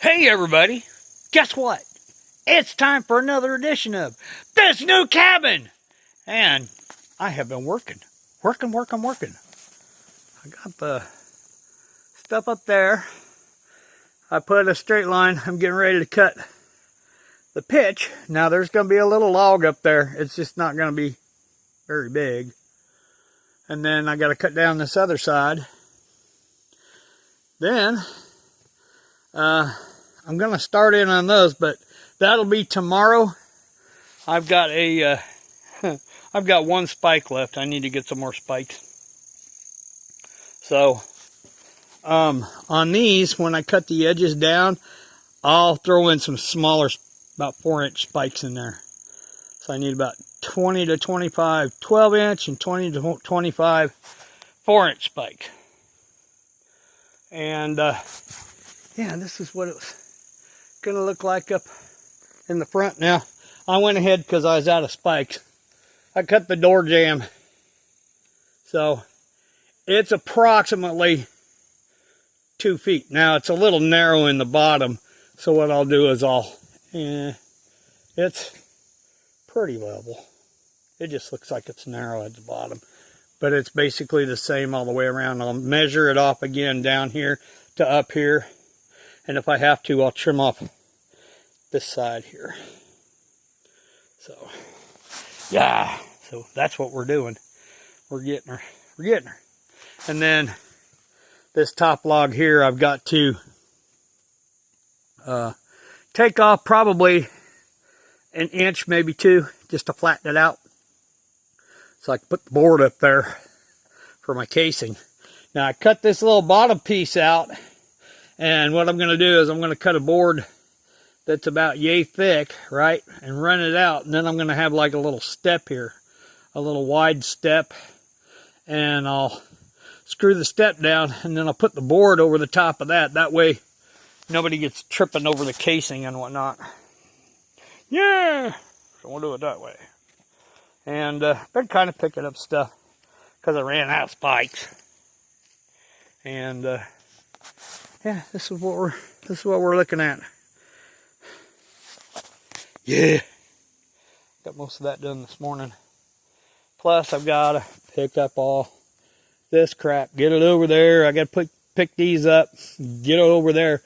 Hey everybody, guess what? It's time for another edition of This New Cabin. And I have been working. I got the stuff up there. I put a straight line. I'm getting ready to cut the pitch. Now there's going to be a little log up there. It's just not going to be very big. And then I got to cut down this other side. Then I'm going to start in on those, but that'll be tomorrow. I've got a I've got one spike left. I need to get some more spikes. So on these, when I cut the edges down, I'll throw in some smaller, about 4-inch spikes in there. So I need about 20 to 25 12-inch and 20 to 25 4-inch spike. And yeah, this is what it's going to look like up in the front. Now, I went ahead because I was out of spikes. I cut the door jamb. So, it's approximately 2 feet. Now, it's a little narrow in the bottom. So, what I'll do is it's pretty level. It just looks like it's narrow at the bottom. But it's basically the same all the way around. I'll measure it off again down here to up here. And if I have to, I'll trim off this side here. So, yeah. So that's what we're doing. We're getting her. And then this top log here, I've got to take off probably an inch, maybe 2, just to flatten it out. So I can put the board up there for my casing. Now I cut this little bottom piece out. And what I'm going to do is I'm going to cut a board that's about yay thick, right? And run it out. And then I'm going to have like a little step here. A little wide step. And I'll screw the step down. And then I'll put the board over the top of that. That way nobody gets tripping over the casing and whatnot. Yeah! So we'll do it that way. And been kind of picking up stuff because I ran out of spikes. And yeah, this is what we're looking at. Yeah. Got most of that done this morning. Plus I've got to pick up all this crap, get it over there. I got to pick these up, get it over there.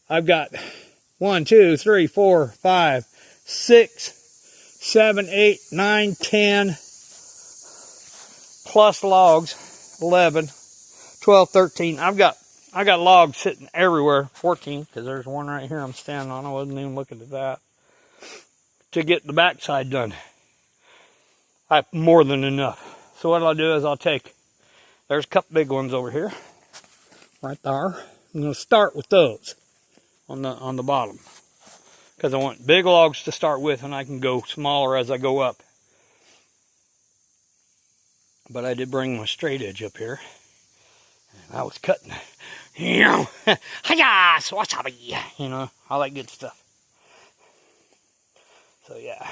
I've got 1, 2, 3, 4, 5, 6, 7, 8, 9, 10 plus logs, 11, 12, 13. I got logs sitting everywhere, 14, because there's one right here I'm standing on. I wasn't even looking at that. To get the backside done. I have more than enough. So what I'll do is there's a couple big ones over here. Right there. I'm going to start with those on the bottom. Because I want big logs to start with, and I can go smaller as I go up. But I did bring my straight edge up here. And I was cutting. You know, hiya, wasabi, you know, all that good stuff. So yeah,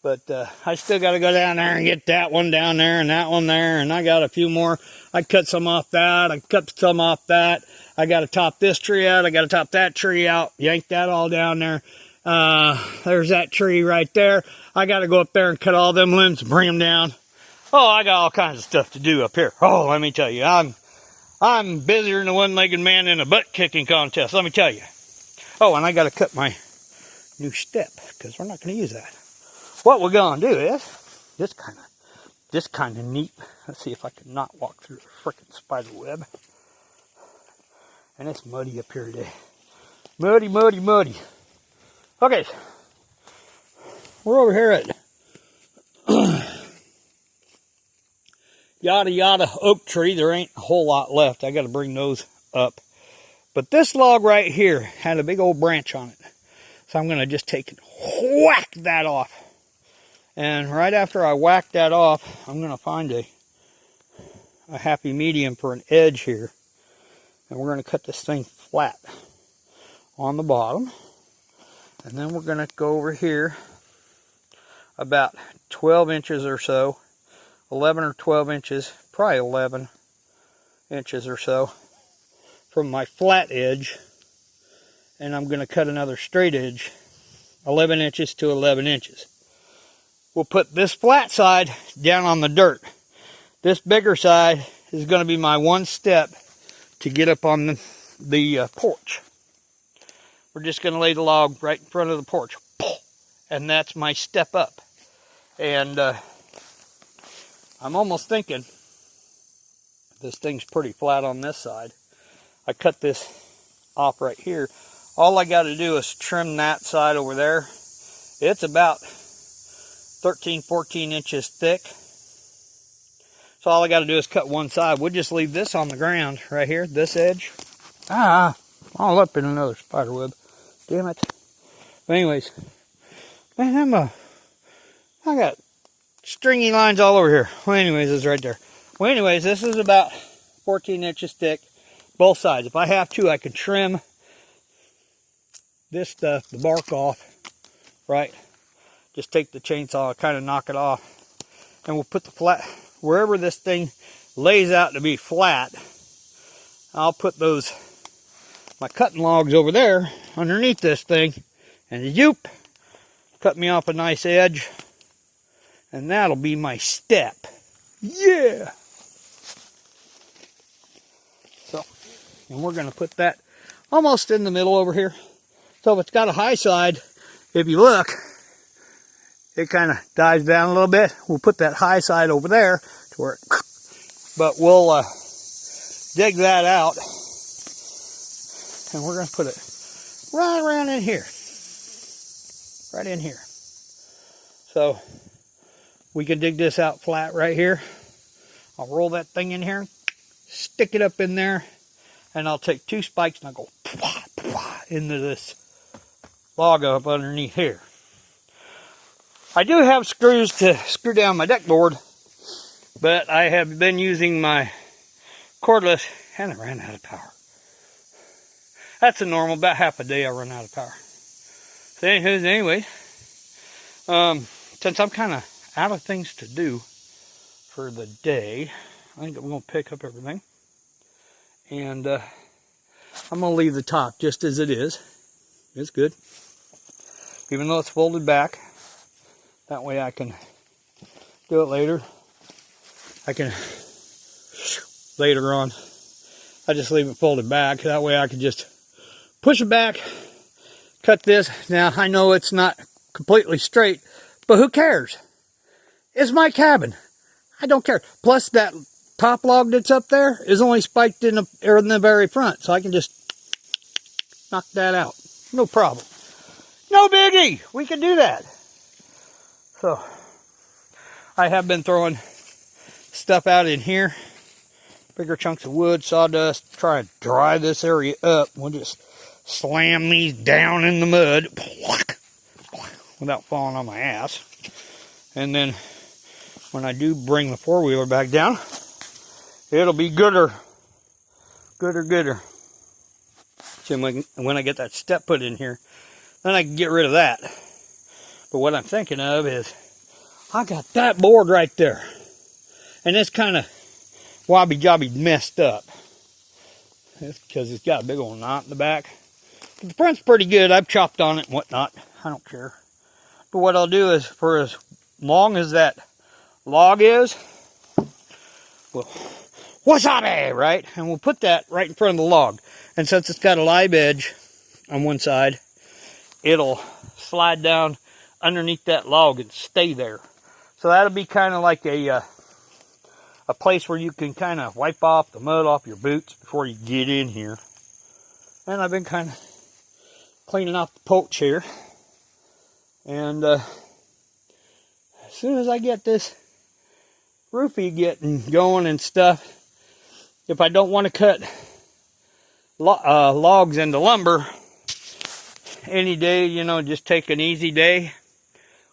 but I still got to go down there and get that one down there and that one there, and I got a few more. I cut some off that. I cut some off that. I got to top this tree out. I got to top that tree out. Yank that all down there. There's that tree right there. I got to go up there and cut all them limbs and bring them down. Oh, I got all kinds of stuff to do up here. Oh, let me tell you, I'm busier than a one-legged man in a butt-kicking contest, let me tell you. Oh, and I got to cut my new step, because we're not going to use that. What we're going to do is, just kind of neat. Let's see if I can not walk through the frickin' spider web. And it's muddy up here today. Muddy, muddy, muddy. Okay. We're over here at yada yada oak tree. There ain't a whole lot left. I got to bring those up. But this log right here had a big old branch on it. So I'm going to just take and whack that off. And right after I whack that off, I'm going to find a happy medium for an edge here. And we're going to cut this thing flat on the bottom. And then we're going to go over here about 12 inches or so. 11 or 12 inches, probably 11 inches or so from my flat edge and I'm going to cut another straight edge, 11 inches to 11 inches. We'll put this flat side down on the dirt. This bigger side is going to be my one step to get up on the porch. We're just going to lay the log right in front of the porch. And that's my step up. And I'm almost thinking this thing's pretty flat on this side. I cut this off right here. All I got to do is trim that side over there. It's about 13, 14 inches thick. So all I got to do is cut one side. We'll just leave this on the ground right here, this edge. All up in another spider web. Damn it. But anyways, man, I got stringy lines all over here. Well, anyways, it's right there. Well, anyways, this is about 14 inches thick, both sides. If I have to, I can trim this stuff, the bark off, right? Just take the chainsaw, kind of knock it off. And we'll put the flat, wherever this thing lays out to be flat, I'll put my cutting logs over there underneath this thing. And yoop, cut me off a nice edge. And that'll be my step. Yeah! So, and we're going to put that almost in the middle over here. So if it's got a high side, if you look, it kind of dives down a little bit. We'll put that high side over there to where but we'll dig that out. And we're going to put it right around in here. Right in here. So we can dig this out flat right here. I'll roll that thing in here, stick it up in there, and I'll take 2 spikes and I'll go into this log up underneath here. I do have screws to screw down my deck board, but I have been using my cordless and I ran out of power. That's a normal, about half a day I run out of power. So anyway, since I'm kind of out of things to do for the day, I think I'm going to pick up everything. And I'm going to leave the top just as it is. It's good. Even though it's folded back. That way I can do it later. I can, later on, I just leave it folded back. That way I can just push it back, cut this. Now I know it's not completely straight, but who cares? It's my cabin. I don't care. Plus that top log that's up there is only spiked in the very front. So I can just knock that out. No problem. No biggie. We can do that. So I have been throwing stuff out in here. Bigger chunks of wood, sawdust. Try and dry this area up. We'll just slam these down in the mud without falling on my ass. And then when I do bring the four-wheeler back down, it'll be gooder. So when I get that step put in here, then I can get rid of that. But what I'm thinking of is, I got that board right there. And it's kind of wobby-jobby messed up. It's because it's got a big old knot in the back. But the front's pretty good. I've chopped on it and whatnot. I don't care. But what I'll do is, for as long as that log is, well, wasabi, right? And we'll put that right in front of the log. And since it's got a live edge on one side, it'll slide down underneath that log and stay there. So that'll be kind of like a place where you can kind of wipe off the mud off your boots before you get in here. And I've been kind of cleaning off the porch here. And as soon as I get this roofie getting going and stuff, if I don't want to cut logs into lumber any day, you know, just take an easy day,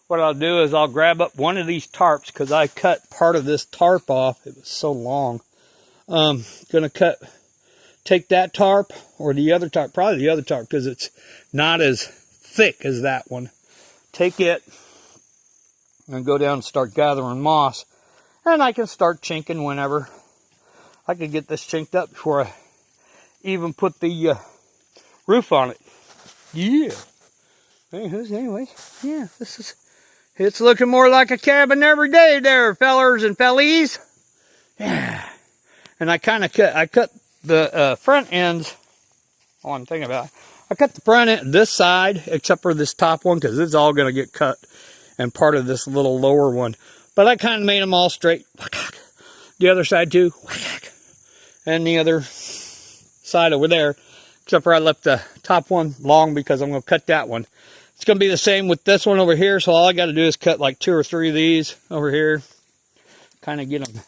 what I'll do is I'll grab up one of these tarps, because I cut part of this tarp off. It was so long. Gonna take that tarp or the other tarp, probably the other tarp, because it's not as thick as that one. Take it and go down and start gathering moss, and I can start chinking whenever. I could get this chinked up before I even put the roof on it. Yeah. Anyways, yeah, it's looking more like a cabin every day there, fellers and fellies. Yeah. And I cut the front ends. Oh, I'm thinking about it. I cut the front end, this side, except for this top one, because it's all going to get cut, and part of this little lower one. But I kind of made them all straight. The other side too. And the other side over there, except for I left the top one long because I'm going to cut that one. It's going to be the same with this one over here, so all I got to do is cut like 2 or 3 of these over here. Kind of get them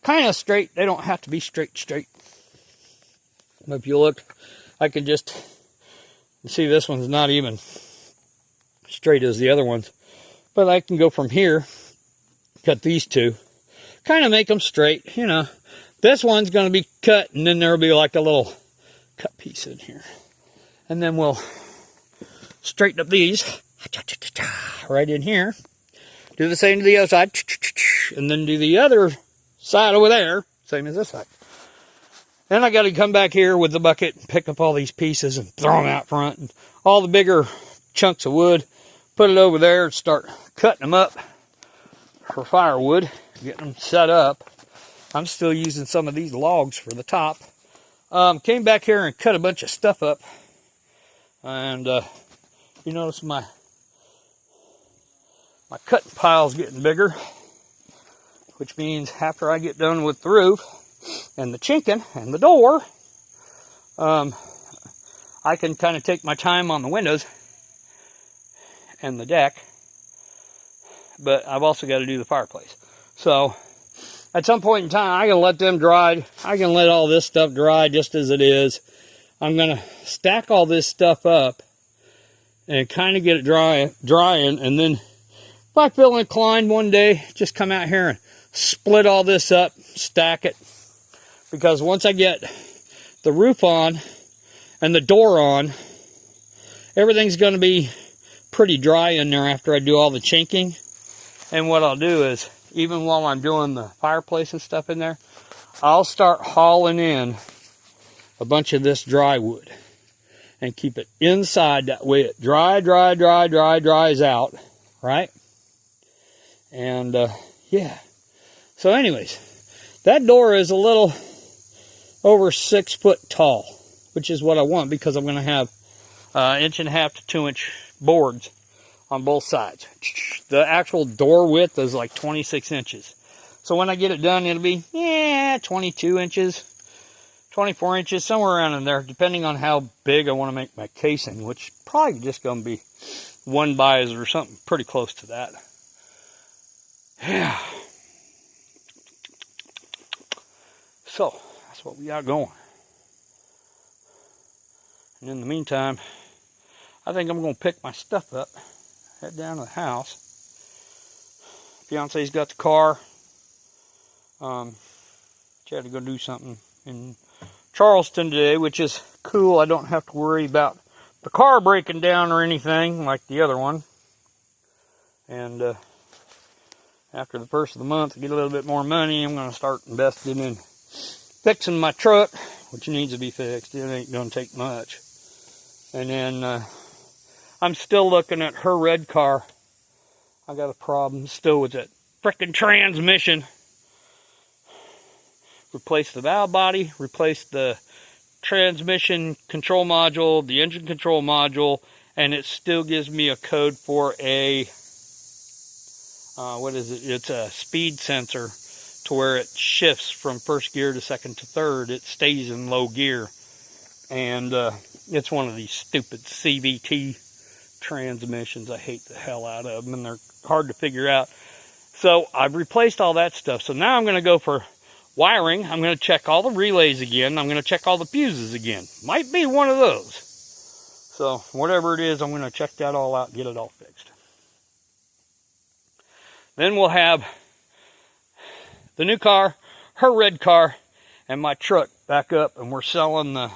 kind of straight. They don't have to be straight. But if you look, I can just see this one's not even straight as the other ones. But I can go from here, cut these 2, kind of make them straight, you know. This one's going to be cut, and then there'll be like a little cut piece in here. And then we'll straighten up these right in here. Do the same to the other side. And then do the other side over there, same as this side. Then I got to come back here with the bucket and pick up all these pieces and throw them out front. And all the bigger chunks of wood, put it over there and start cutting them up for firewood, getting them set up. I'm still using some of these logs for the top. Came back here and cut a bunch of stuff up. And you notice my cutting pile's getting bigger, which means after I get done with the roof and the chinking and the door, I can kind of take my time on the windows and the deck, but I've also got to do the fireplace. So at some point in time, I can let them dry. I can let all this stuff dry just as it is. I'm going to stack all this stuff up and kind of get it drying, and then if I feel inclined one day, just come out here and split all this up, stack it. Because once I get the roof on and the door on, everything's going to be pretty dry in there after I do all the chinking. And what I'll do is, even while I'm doing the fireplace and stuff in there, I'll start hauling in a bunch of this dry wood and keep it inside. That way it dries out, right? And yeah. So anyways, that door is a little over 6 foot tall, which is what I want, because I'm going to have 1.5 to 2 inch boards on both sides. The actual door width is like 26 inches. So when I get it done, it'll be 22 inches, 24 inches, somewhere around in there, depending on how big I want to make my casing, which probably just going to be 1 bis or something pretty close to that. Yeah. So that's what we got going. And in the meantime, I think I'm going to pick my stuff up, head down to the house. Fiance's got the car. She had to go do something in Charleston today, which is cool. I don't have to worry about the car breaking down or anything like the other one. And after the first of the month, I get a little bit more money. I'm going to start investing in fixing my truck, which needs to be fixed. It ain't going to take much. And then I'm still looking at her red car. I got a problem still with that frickin' transmission. Replace the valve body, replace the transmission control module, the engine control module, and it still gives me a code for a, what is it? It's a speed sensor, to where it shifts from first gear to second to third. It stays in low gear. And it's one of these stupid CVT transmissions. I hate the hell out of them, and they're hard to figure out. So I've replaced all that stuff. So now I'm going to go for wiring. I'm going to check all the relays again. I'm going to check all the fuses again. Might be one of those. So whatever it is, I'm going to check that all out and get it all fixed. Then we'll have the new car, her red car, and my truck back up, and we're selling the,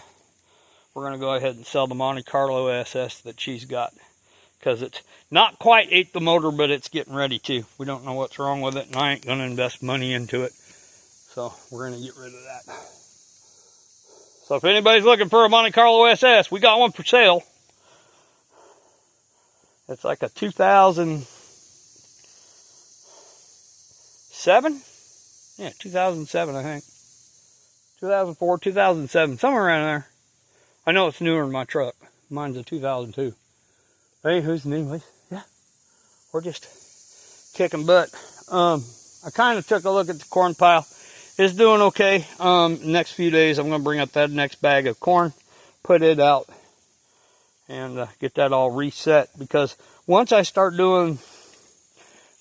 we're going to go ahead and sell the Monte Carlo SS that she's got, because it's not quite ate the motor, but it's getting ready to. We don't know what's wrong with it, and I ain't going to invest money into it. So we're going to get rid of that. So if anybody's looking for a Monte Carlo SS, we got one for sale. It's like a 2007? Yeah, 2007, I think. 2004, 2007, somewhere around there. I know it's newer than my truck. Mine's a 2002. Hey, who's new? Yeah, we're just kicking butt. I kind of took a look at the corn pile. It's doing okay. Next few days, I'm going to bring up that next bag of corn, put it out, and get that all reset. Because once I start doing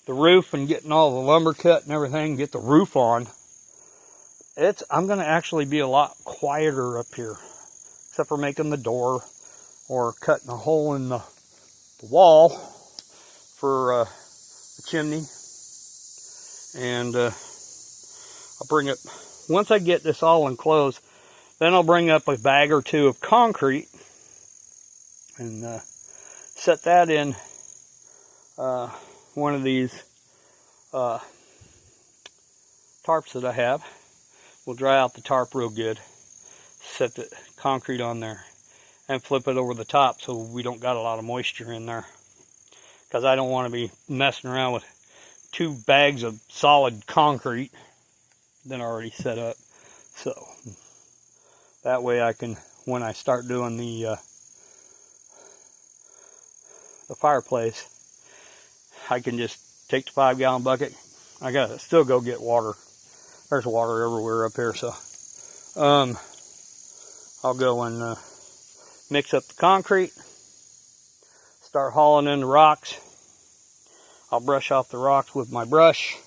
the roof and getting all the lumber cut and everything, get the roof on, I'm going to actually be a lot quieter up here, except for making the door or cutting a hole in the wall for the chimney. And I'll bring up, once I get this all enclosed, then I'll bring up a bag or two of concrete and set that in one of these tarps that I have. We'll dry out the tarp real good, set the concrete on there, and flip it over the top so we don't got a lot of moisture in there. Because I don't want to be messing around with 2 bags of solid concrete that are already set up. So that way I can, when I start doing the fireplace, I can just take the 5-gallon bucket. I gotta still go get water. There's water everywhere up here, so I'll go and mix up the concrete, start hauling in the rocks. I'll brush off the rocks with my brush,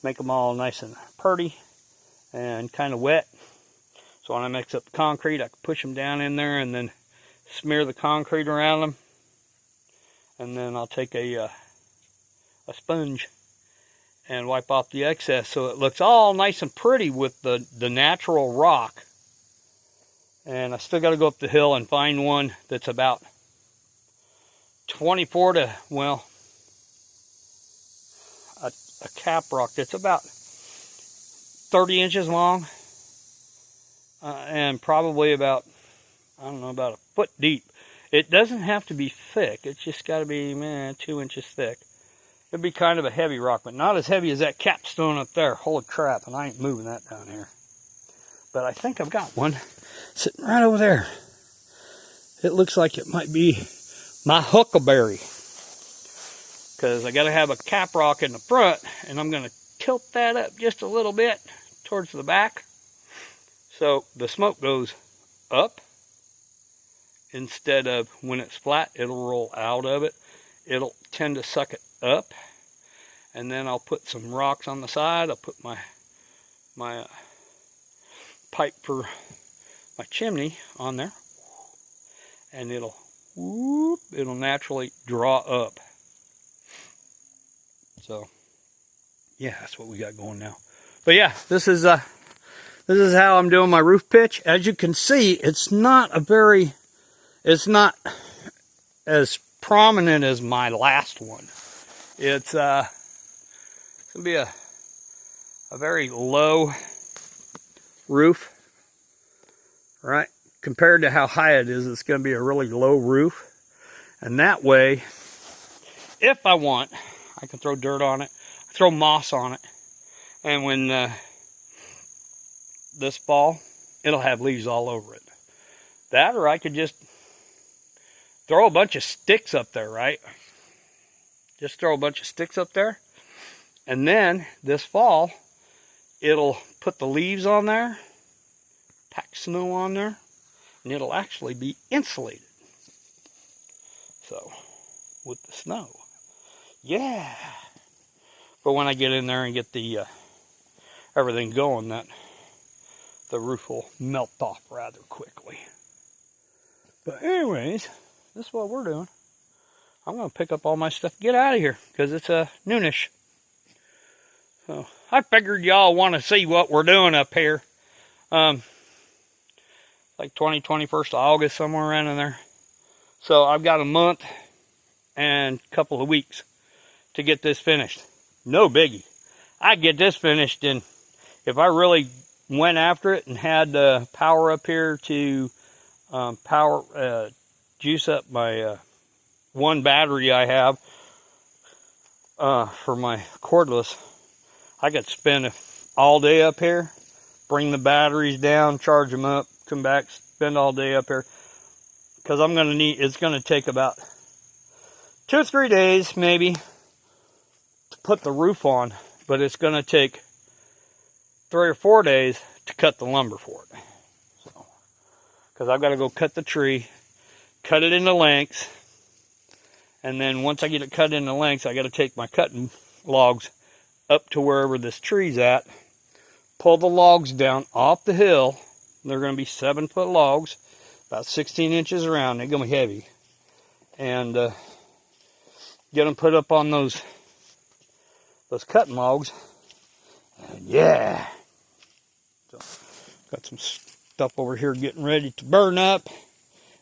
make them all nice and pretty and kind of wet. So when I mix up the concrete, I can push them down in there and then smear the concrete around them. And then I'll take a sponge and wipe off the excess so it looks all nice and pretty with the natural rock. And I still got to go up the hill and find one that's about 24 to, well, a cap rock that's about 30 inches long and probably about, I don't know, about a foot deep. It doesn't have to be thick. It's just got to be 2 inches thick. It'd be kind of a heavy rock, but not as heavy as that capstone up there. Holy crap, and I ain't moving that down here. But I think I've got one sitting right over there. It looks like it might be my huckleberry. Because I got to have a cap rock in the front, and I'm going to tilt that up just a little bit towards the back. So the smoke goes up instead of when it's flat, it'll roll out of it. It'll tend to suck it up. And then I'll put some rocks on the side. I'll put my pipe for my chimney on there. And it'll naturally draw up. So, yeah, that's what we got going now. But yeah, this is how I'm doing my roof pitch. As you can see, it's not as prominent as my last one. It's gonna be a very low roof, right? Compared to how high it is, it's gonna be a really low roof. And that way, if I want, I can throw dirt on it, throw moss on it, and when this fall, it'll have leaves all over it. That, or I could just throw a bunch of sticks up there, right? Just throw a bunch of sticks up there, and then this fall, it'll put the leaves on there, pack snow on there, and it'll actually be insulated. So, with the snow. Yeah. But when I get in there and get the everything going, the roof will melt off rather quickly. But anyways, this is what we're doing. I'm going to pick up all my stuff and get out of here because it's noonish. So I figured y'all want to see what we're doing up here. Like 21st of August, somewhere around in there. So I've got a month and a couple of weeks to get this finished. No biggie. I get this finished, and if I really went after it and had the power up here to juice up my one battery I have for my cordless, I could spend all day up here, bring the batteries down, charge them up, come back, spend all day up here. Because I'm going to need, it's going to take about 2 or 3 days maybe to put the roof on, but it's going to take 3 or 4 days to cut the lumber for it. So, because I've got to go cut the tree, cut it into lengths, and then once I get it cut into lengths, I got to take my cutting logs up to wherever this tree's at, pull the logs down off the hill. They're going to be 7-foot logs, about 16 inches around. They're going to be heavy. And get them put up on those cutting logs. And yeah. So, got some stuff over here getting ready to burn up.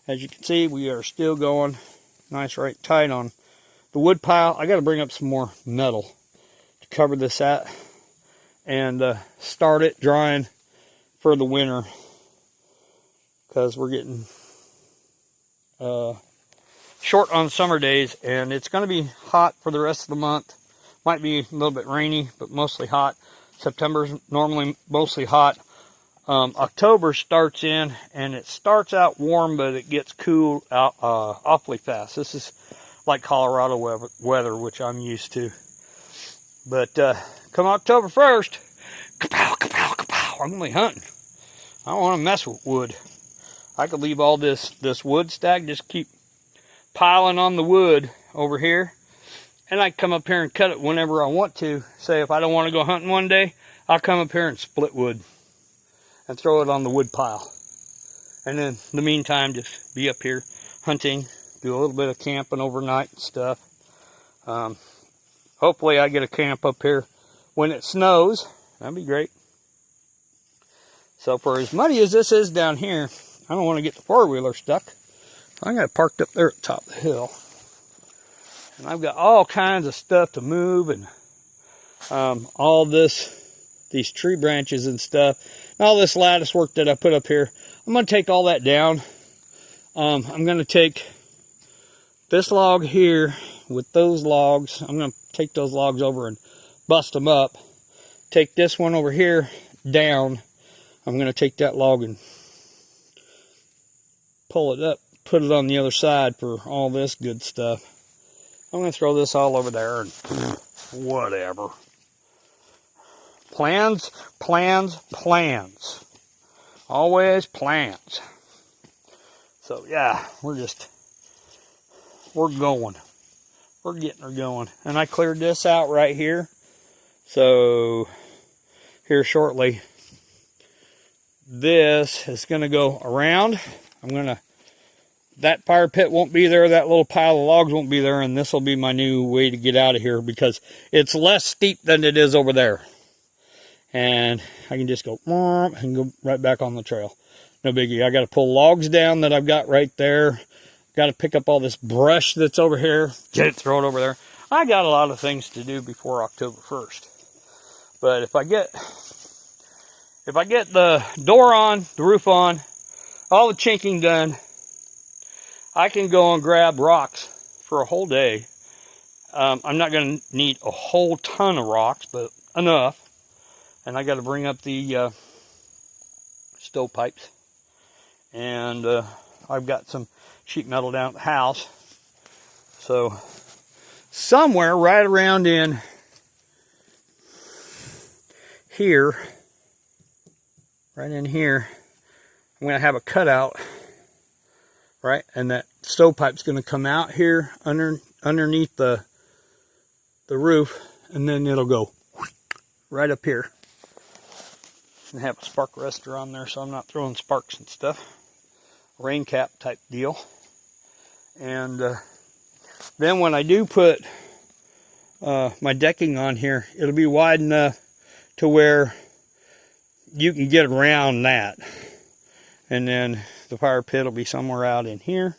As you can see, we are still going nice right tight on the wood pile. I got to bring up some more metal to cover this at and start it drying for the winter, because we're getting short on summer days, and it's going to be hot for the rest of the month. Might be a little bit rainy, but mostly hot. September's normally mostly hot. October starts in, and it starts out warm, but it gets cool out awfully fast. This is like Colorado weather, which I'm used to. But come October 1st, kapow, kapow, kapow, I'm going to be hunting. I don't want to mess with wood. I could leave all this wood stack, just keep piling on the wood over here, and I come up here and cut it whenever I want to. Say if I don't want to go hunting one day, I'll come up here and split wood and throw it on the wood pile. And then in the meantime, just be up here hunting, do a little bit of camping overnight and stuff. Hopefully I get a camp up here when it snows. That'd be great. So for as muddy as this is down here, I don't want to get the four-wheeler stuck. I got it parked up there at the top of the hill. And I've got all kinds of stuff to move, and all these tree branches and stuff. And all this lattice work that I put up here, I'm going to take all that down. I'm going to take this log here with those logs. I'm going to take those logs over and bust them up. Take this one over here down. I'm going to take that log and pull it up, put it on the other side for all this good stuff. I'm going to throw this all over there and whatever. Plans, plans, plans. Always plans. So yeah, we're going. We're getting her going. And I cleared this out right here. So here shortly, this is going to go around. That fire pit won't be there. That little pile of logs won't be there. And this will be my new way to get out of here, because it's less steep than it is over there. And I can just go and go right back on the trail. No biggie. I got to pull logs down that I've got right there. Got to pick up all this brush that's over here. Throw it over there. I got a lot of things to do before October 1st. But if I get the door on, the roof on, all the chinking done, I can go and grab rocks for a whole day. I'm not going to need a whole ton of rocks, but enough. And I got to bring up the stovepipes. And I've got some sheet metal down at the house. So somewhere right around in here, right in here, I'm going to have a cutout, right? And that stovepipe's going to come out here underneath the roof, and then it'll go right up here. And have a spark arrestor on there so I'm not throwing sparks and stuff. Rain cap type deal. And then when I do put my decking on here, it'll be wide enough to where you can get around that. And then the fire pit will be somewhere out in here.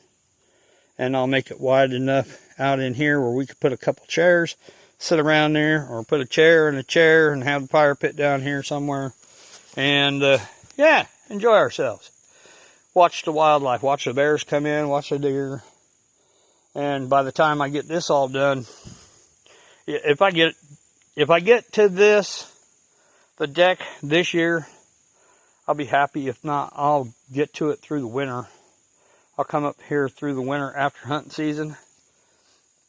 And I'll make it wide enough out in here where we could put a couple chairs, sit around there, or put a chair and a chair and have the fire pit down here somewhere. And yeah, enjoy ourselves. Watch the wildlife, watch the bears come in, watch the deer. And by the time I get this all done, if I get to the deck this year, I'll be happy. If not, I'll get to it through the winter. I'll come up here through the winter after hunting season,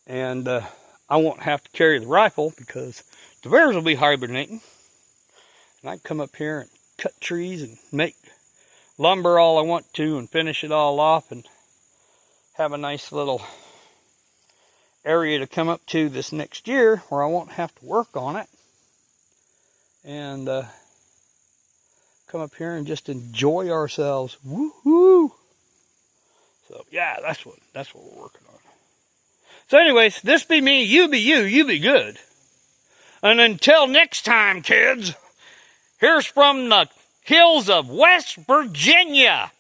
and I won't have to carry the rifle because the bears will be hibernating. And I can come up here and cut trees and make lumber all I want to and finish it all off and have a nice little area to come up to this next year where I won't have to work on it. And come up here and just enjoy ourselves. Woohoo! So yeah, that's what we're working on. So anyways, this be me, you be you, you be good. And until next time, kids, here's from the hills of West Virginia.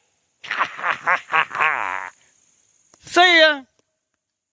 See ya.